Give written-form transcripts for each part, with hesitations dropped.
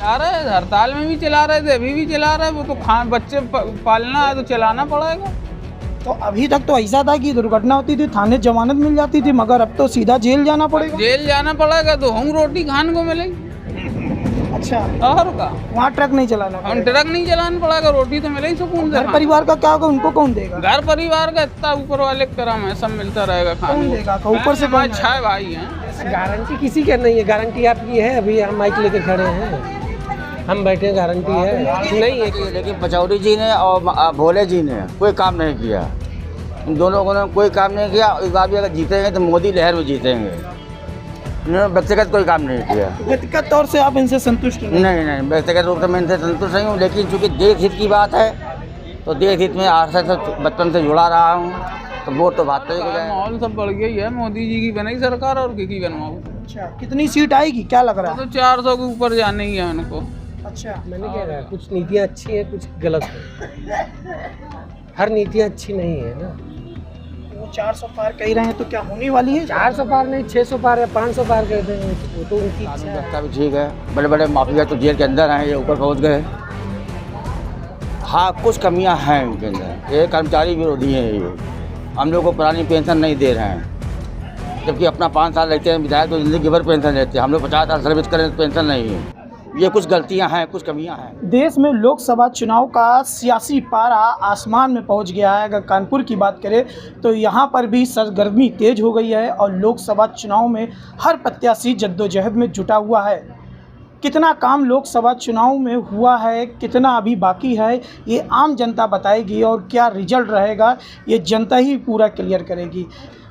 आ रहे, हड़ताल में भी चला रहे थे, अभी भी चला रहे। वो तो बच्चे पालना है तो चलाना पड़ेगा। तो अभी तक तो ऐसा था कि दुर्घटना होती थी थाने जमानत मिल जाती थी, मगर अब तो सीधा जेल जाना पड़ेगा। जेल जाना पड़ेगा तो हम रोटी खाने को मिलेगी। अच्छा, और का वहाँ ट्रक नहीं चलाना हम पड़ेगा। ट्रक नहीं चलाना पड़ेगा, रोटी तो मिलेगी सुकून से। घर परिवार का क्या होगा, उनको कौन देगा? घर परिवार का इतना ऊपर वाले करम है, सब मिलता रहेगा कौन खाने देगा? ऊपर से कौन? छह भाई हैं। गारंटी किसी का नहीं है, गारंटी आपकी है। अभी हम माइक लेके खड़े हैं, हम बैठे, गारंटी है नहीं है। लेकिन पचौरी जी ने और भोले जी ने कोई काम नहीं किया। इन दोनों को कोई काम नहीं किया। इस बार भी अगर जीतेंगे तो मोदी लहर में जीतेंगे। इन्होंने व्यक्तिगत कोई काम नहीं किया। व्यक्तिगत तौर से आप इनसे संतुष्ट नहीं? नहीं, व्यक्तिगत रूप से मैं इनसे संतुष्ट नहीं हूँ। लेकिन चूँकि देश हित की बात है तो देश हित में आज से बचपन से जुड़ा रहा हूँ, तो वोट तो भाजपा ही को जाएगा। माहौल सब बढ़ गया ही है। मोदी जी की बनाई सरकार और की बनवाऊँ। अच्छा, कितनी सीट आएगी, क्या लग रहा तो है? 400 के ऊपर जाना ही है उनको। अच्छा, मैंने कह रहा कुछ नीतियाँ अच्छी हैं, कुछ गलत है। हर नीतियाँ अच्छी नहीं है ना। वो 400 पार कह रहे हैं तो क्या होने वाली है? 400 पार नहीं, 600 पार है, 500 पार कर देंगे, वो तो उनकी इच्छा कानून है। व्यवस्था भी ठीक है। बड़े बड़े माफिया तो जेल के अंदर हैं, ये ऊपर पहुंच गए। हाँ, कुछ कमियां हैं इनके अंदर। ये कर्मचारी विरोधी हैं। ये हम लोग को पुरानी पेंशन नहीं दे रहे हैं, जबकि अपना 5 साल रहते हैं विधायक तो जिंदगी भर पेंशन लेते हैं। हम लोग 50 साल सर्विस करें तो पेंशन नहीं है। ये कुछ गलतियां हैं, कुछ कमियां हैं। देश में लोकसभा चुनाव का सियासी पारा आसमान में पहुंच गया है। अगर कानपुर की बात करें तो यहां पर भी सरगर्मी तेज हो गई है और लोकसभा चुनाव में हर प्रत्याशी जद्दोजहद में जुटा हुआ है। कितना काम लोकसभा चुनाव में हुआ है, कितना अभी बाकी है, ये आम जनता बताएगी और क्या रिजल्ट रहेगा ये जनता ही पूरा क्लियर करेगी।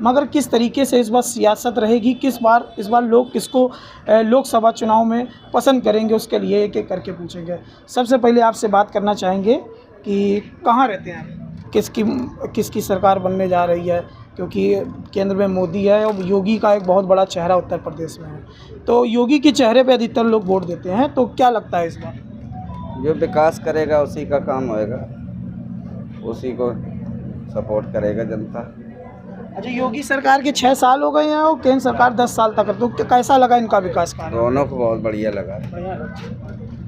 मगर किस तरीके से इस बार सियासत रहेगी, इस बार लोग किसको लोकसभा चुनाव में पसंद करेंगे, उसके लिए एक एक करके पूछेंगे। सबसे पहले आपसे बात करना चाहेंगे कि कहाँ रहते हैं आप, किसकी सरकार बनने जा रही है, क्योंकि केंद्र में मोदी है और योगी का एक बहुत बड़ा चेहरा उत्तर प्रदेश में है। तो योगी के चेहरे पे अधिकतर लोग वोट देते हैं, तो क्या लगता है इस बार? जो विकास करेगा उसी का काम होएगा, उसी को सपोर्ट करेगा जनता। अच्छा, योगी सरकार के 6 साल हो गए हैं और केंद्र सरकार 10 साल तक, तो कैसा लगा इनका विकास कार्य? दोनों को बहुत बढ़िया लगा।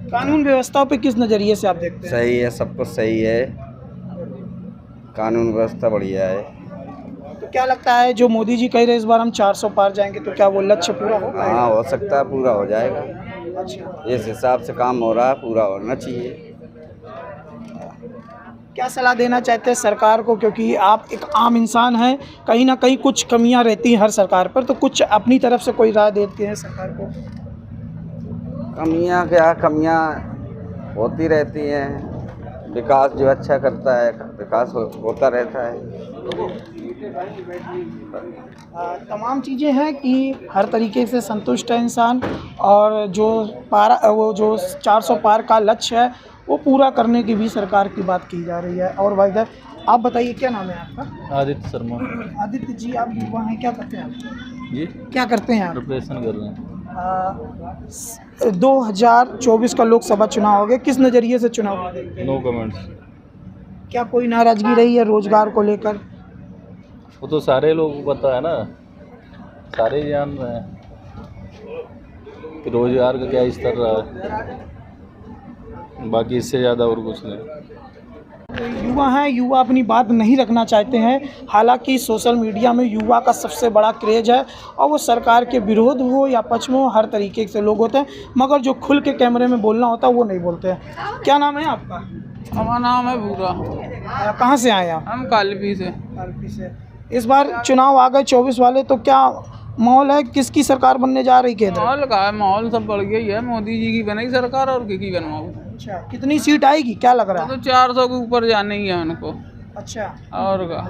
कानून व्यवस्था पे किस नज़रिए से आप देखते हैं? सही है, सब कुछ सही है, कानून व्यवस्था बढ़िया है। तो क्या लगता है जो मोदी जी कह रहे हैं इस बार हम 400 पार जाएंगे, तो क्या वो लक्ष्य पूरा हो पाएगा? हाँ, हो सकता है पूरा हो जाएगा। अच्छा, इस हिसाब से काम हो रहा है, पूरा होना चाहिए। क्या सलाह देना चाहते हैं सरकार को, क्योंकि आप एक आम इंसान हैं, कहीं ना कहीं कुछ कमियां रहती हैं हर सरकार पर, तो कुछ अपनी तरफ से कोई राय देते हैं सरकार को? कमियां क्या, कमियां होती रहती हैं। विकास जो अच्छा करता है, विकास होता रहता है। तमाम चीज़ें हैं कि हर तरीके से संतुष्ट है इंसान, और जो 400 पार का लक्ष्य है वो पूरा करने की भी सरकार की बात की जा रही है। और भाई साहब, आप बताइए क्या नाम है आपका? आदित्य शर्मा। आदित्य जी, आप युवा हैं, क्या करते हैं आप? जी, क्या करते हैं आप? प्रिपरेशन कर रहे हैं। 2024 का लोकसभा चुनाव हो गया, किस नज़रिए से चुनाव हुआ देखते हैं? No comments. क्या कोई नाराज़गी रही है रोजगार को लेकर? वो तो सारे लोग को पता है ना, सारे ही जान रहे हैं कि रोजगार का क्या स्तर रहा है। बाकी इससे ज़्यादा और कुछ नहीं। युवा हैं, युवा अपनी बात नहीं रखना चाहते हैं। हालांकि सोशल मीडिया में युवा का सबसे बड़ा क्रेज है और वो सरकार के विरोध हो या पक्ष में हो, हर तरीके से लोग होते हैं, मगर जो खुल के कैमरे में बोलना होता है वो नहीं बोलते हैं। क्या नाम है आपका? हमारा नाम है भूरा। कहाँ से आए आप? हम कालपी से। कालपी से। इस बार चुनाव आ गए 24 वाले, तो क्या माहौल है, किसकी सरकार बनने जा रही केंद्र? माहौल का है, माहौल सब बढ़ गया ही है। मोदी जी की बनाई सरकार और की बनवाऊँ। अच्छा, कितनी सीट आएगी, क्या लग रहा है? तो 400 के ऊपर जाना ही है उनको। अच्छा, और का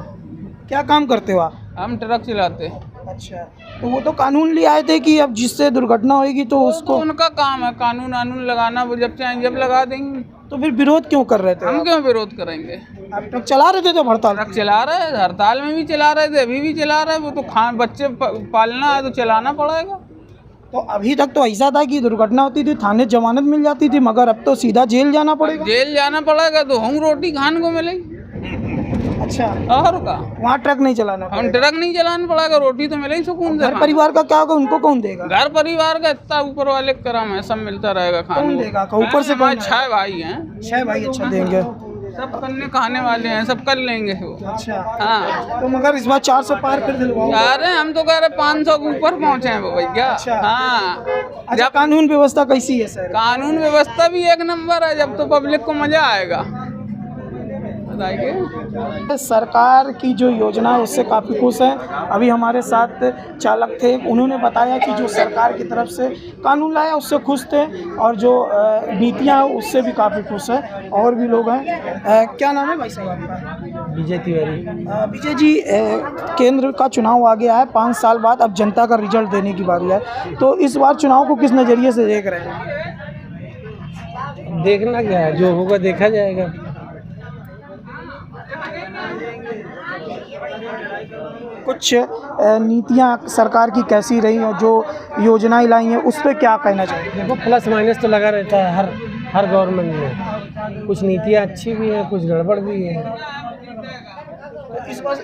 क्या काम करते हो आप? हम ट्रक चलाते। अच्छा, तो वो तो कानून ले आए थे कि अब जिससे दुर्घटना होगी तो उसको, उनका काम है कानून वानून लगाना, वो जब चाहें जब लगा देंगे। तो फिर विरोध क्यों कर रहे थे? हम क्यों विरोध करेंगे? आप ट्रक चला रहे थे तो हड़ताल? ट्रक चला रहे, हड़ताल में भी चला रहे थे, अभी भी चला रहे। वो तो बच्चे पालना है तो चलाना पड़ेगा। तो अभी तक तो ऐसा था कि दुर्घटना होती थी थाने जमानत मिल जाती थी, मगर अब तो सीधा जेल जाना पड़ेगा। जेल जाना पड़ेगा तो हम रोटी खाने को मिलेगी। अच्छा, और का वहाँ ट्रक नहीं चलाना हम पड़ेगा। ट्रक नहीं चलाना पड़ेगा, रोटी तो मिले ही सुकून से घर परिवार का क्या होगा, उनको कौन देगा? घर परिवार का इतना ऊपर वाले का करम है, सब मिलता रहेगा कौन खाने देगा? ऊपर से हमारे कौन 6 भाई हैं, 6 भाई अच्छा देंगे। सब करने खाने वाले हैं, सब कर लेंगे वो। अच्छा, हाँ तो मगर इस बार 400 पार कर दिलवाओ। अरे हम तो कह रहे 500 के ऊपर पहुँचे हैं वो भैया। अच्छा। हाँ अच्छा, कानून व्यवस्था कैसी है सर? कानून व्यवस्था भी एक नंबर है, जब तो पब्लिक को मजा आएगा। बताइए, सरकार की जो योजना है उससे काफ़ी खुश हैं। अभी हमारे साथ चालक थे, उन्होंने बताया कि जो सरकार की तरफ से कानून लाया उससे खुश थे और जो नीतियाँ हैं उससे भी काफ़ी खुश है। और भी लोग हैं। क्या नाम है भाई साहब आपका? विजय तिवारी। विजय जी, केंद्र का चुनाव आ गया है, 5 साल बाद अब जनता का रिजल्ट देने की बारी है, तो इस बार चुनाव को किस नज़रिए से देख रहे हैं? देखना क्या है, जो होगा देखा जाएगा। कुछ नीतियाँ सरकार की कैसी रही और जो योजनाएं लाई हैं उस पर क्या कहना चाहिए? देखो, प्लस माइनस तो लगा रहता है हर गवर्नमेंट में। कुछ नीतियाँ अच्छी भी हैं, कुछ गड़बड़ भी है। इस बार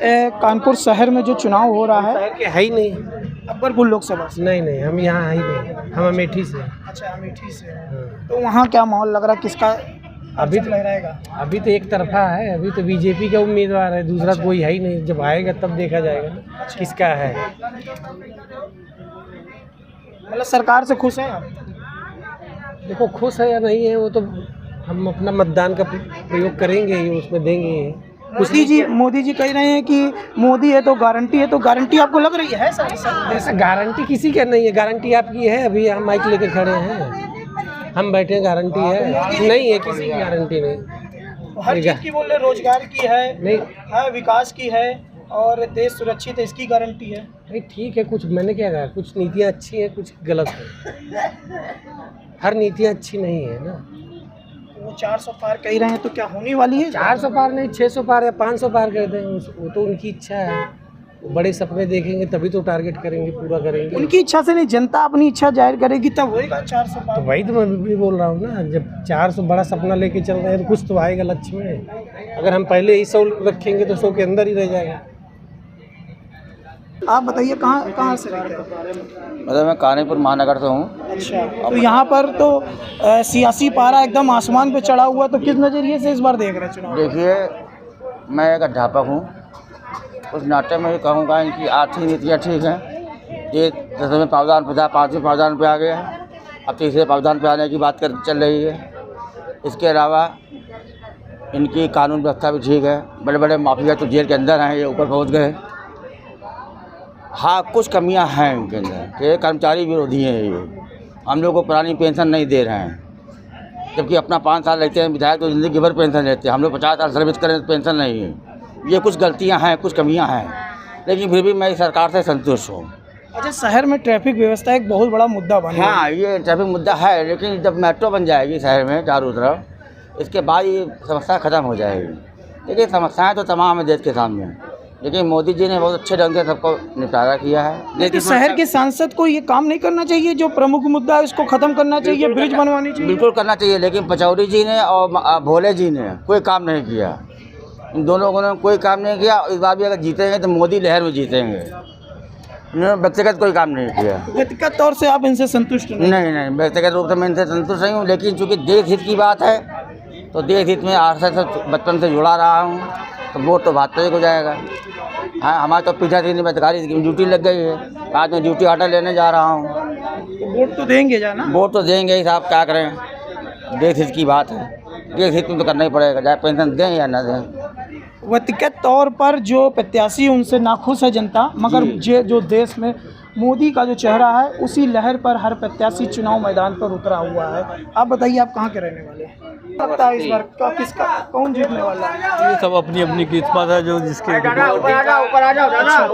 कानपुर शहर में जो चुनाव हो रहा है, शहर के है ही नहीं। अकबरपुर लोकसभा से। नहीं, हम यहाँ है ही नहीं, हम अमेठी से। अच्छा, अमेठी से। हाँ। तो वहाँ क्या माहौल लग रहा है, किसका अभी तो लहराएगा? अभी तो एक तरफा है, अभी तो बीजेपी का उम्मीदवार है, दूसरा कोई है ही नहीं। जब आएगा तब देखा जाएगा ना किसका है। मतलब सरकार से खुश हैं आप? देखो, खुश है या नहीं है वो तो हम अपना मतदान का प्रयोग करेंगे ही, उसमें देंगे। मोदी जी कह रहे हैं कि मोदी है तो गारंटी है, तो गारंटी आपको लग रही है सर? ऐसा गारंटी किसी का नहीं है, गारंटी आपकी है। अभी हम माइक लेकर खड़े हैं, हम बैठे हैं, गारंटी है नहीं है, किसी की गारंटी नहीं। हर चीज़ की बोल रहे, रोजगार की है, नहीं है विकास की है और देश सुरक्षित है, इसकी गारंटी है। नहीं, ठीक है, कुछ मैंने क्या कहा, कुछ नीतियाँ अच्छी हैं, कुछ गलत है। हर नीतियाँ अच्छी नहीं है ना। वो 400 पार कह रहे हैं, तो क्या होने वाली है? 400 पार नहीं, 600 पार या 500 पार कर दें, वो तो उनकी इच्छा है। वो बड़े सपने देखेंगे तभी तो टारगेट करेंगे, पूरा करेंगे। उनकी इच्छा से नहीं, जनता अपनी इच्छा जाहिर करेगी तब होएगा 400 पार। तो वही तो मैं भी बोल रहा हूँ ना, जब 400 बड़ा सपना लेके चल रहे हैं तो कुछ तो आएगा लक्ष्य में। अगर हम पहले ही 100 रखेंगे तो 100 के अंदर ही रह जाएगा। आप बताइए, कहाँ से रहते हैं? मतलब मैं कानपुर महानगर से हूँ। अच्छा, तो यहाँ पर तो सियासी पारा एकदम आसमान पे चढ़ा हुआ, तो किस नज़रिए से इस बार देख रहे हैं चुनाव? देखिए, मैं एक अध्यापक हूँ, उस नाते में ये कहूँगा इनकी आर्थिक नीतियाँ ठीक हैं। ये 10वें प्रावधान पे था, 5वें प्रावधान पे आ गया है, अब तीसरे प्रावधान पे आने की बात चल रही है। इसके अलावा इनकी कानून व्यवस्था भी ठीक है। बड़े बड़े माफिया तो जेल के अंदर हैं, ये ऊपर पहुँच गए। हाँ, कुछ कमियां हैं इनके अंदर, ये कर्मचारी विरोधी हैं। ये हम लोग को पुरानी पेंशन नहीं दे रहे हैं, जबकि अपना 5 साल रहते हैं विधायक तो ज़िंदगी भर पेंशन लेते हैं। हम लोग 50 साल सर्विस करें तो पेंशन नहीं है। ये कुछ गलतियां हैं, कुछ कमियां हैं, लेकिन फिर भी मैं सरकार से संतुष्ट हूँ। अच्छा, शहर में ट्रैफिक व्यवस्था एक बहुत बड़ा मुद्दा बना है। हाँ, ये ट्रैफिक मुद्दा है, लेकिन जब मेट्रो बन जाएगी शहर में चारों तरफ, इसके बाद ये समस्या ख़त्म हो जाएगी। देखिए, समस्याएँ तो तमाम है देश के सामने, लेकिन मोदी जी ने बहुत अच्छे ढंग से सबको निपटारा किया है। लेकिन शहर के सांसद को ये काम नहीं करना चाहिए, जो प्रमुख मुद्दा है उसको खत्म करना चाहिए, ब्रिज बनवानी चाहिए? बिल्कुल करना चाहिए, लेकिन पचौरी जी ने और भोले जी ने कोई काम नहीं किया। इन दोनों लोगों ने कोई काम नहीं किया। इस बार भी अगर जीतेंगे तो मोदी लहर में जीतेंगे। इन्होंने व्यक्तिगत कोई काम नहीं किया। व्यक्तिगत तौर से आप इनसे संतुष्ट नहीं, व्यक्तिगत रूप से मैं इनसे संतुष्ट नहीं हूँ, लेकिन चूँकि देश हित की बात है तो देश हित में आरएसएस से बचपन से जुड़ा रहा हूँ, तो वोट तो भाजपा ही को जाएगा। हाँ, हमारे तो पीछा थी पत्रकारी की ड्यूटी लग गई है, आज मैं ड्यूटी ऑर्डर लेने जा रहा हूँ। वोट तो देंगे जाना? वोट तो देंगे ही साहब, क्या करें, देश हित की बात है, देश हित में तो करना ही पड़ेगा, चाहे पेंशन दें या ना दें। व्यक्तिगत तौर पर जो प्रत्याशी उनसे नाखुश है जनता, मगर जो देश में मोदी का जो चेहरा है उसी लहर पर हर प्रत्याशी चुनाव मैदान पर उतरा हुआ है। आप बताइए, आप कहाँ के रहने वाले हैं? लगता है इस बार किसका कौन जीतने वाला है? ये सब अपनी अपनी किस्मत है, जो जिसके अच्छा,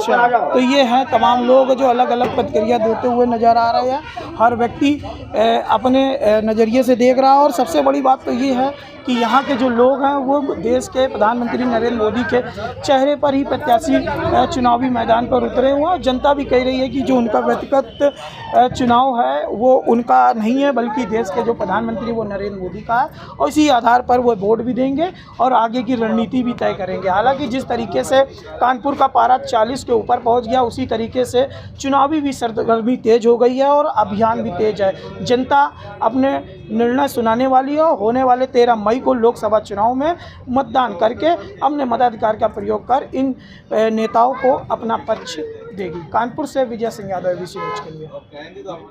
तो ये हैं तमाम लोग जो अलग अलग प्रतिक्रिया देते हुए नज़र आ रहे हैं। हर व्यक्ति अपने नज़रिए से देख रहा है, और सबसे बड़ी बात तो ये है कि यहाँ के जो लोग हैं वो देश के प्रधानमंत्री नरेंद्र मोदी के चेहरे पर ही प्रत्याशी चुनावी मैदान पर उतरे हुए हैं। जनता भी कह रही है कि जो जो उनका व्यक्तिगत चुनाव है वो उनका नहीं है, बल्कि देश के जो प्रधानमंत्री वो नरेंद्र मोदी का है, और इसी आधार पर वो वोट भी देंगे और आगे की रणनीति भी तय करेंगे। हालांकि जिस तरीके से कानपुर का पारा 40 के ऊपर पहुंच गया, उसी तरीके से चुनावी भी सरगर्मी तेज हो गई है और अभियान भी तेज है। जनता अपने निर्णय सुनाने वाली है और होने वाले 13 मई को लोकसभा चुनाव में मतदान करके अपने मताधिकार का प्रयोग कर इन नेताओं को अपना पक्ष देगी। कानपुर से विजय सिंह यादव, ABC न्यूज़ के लिए।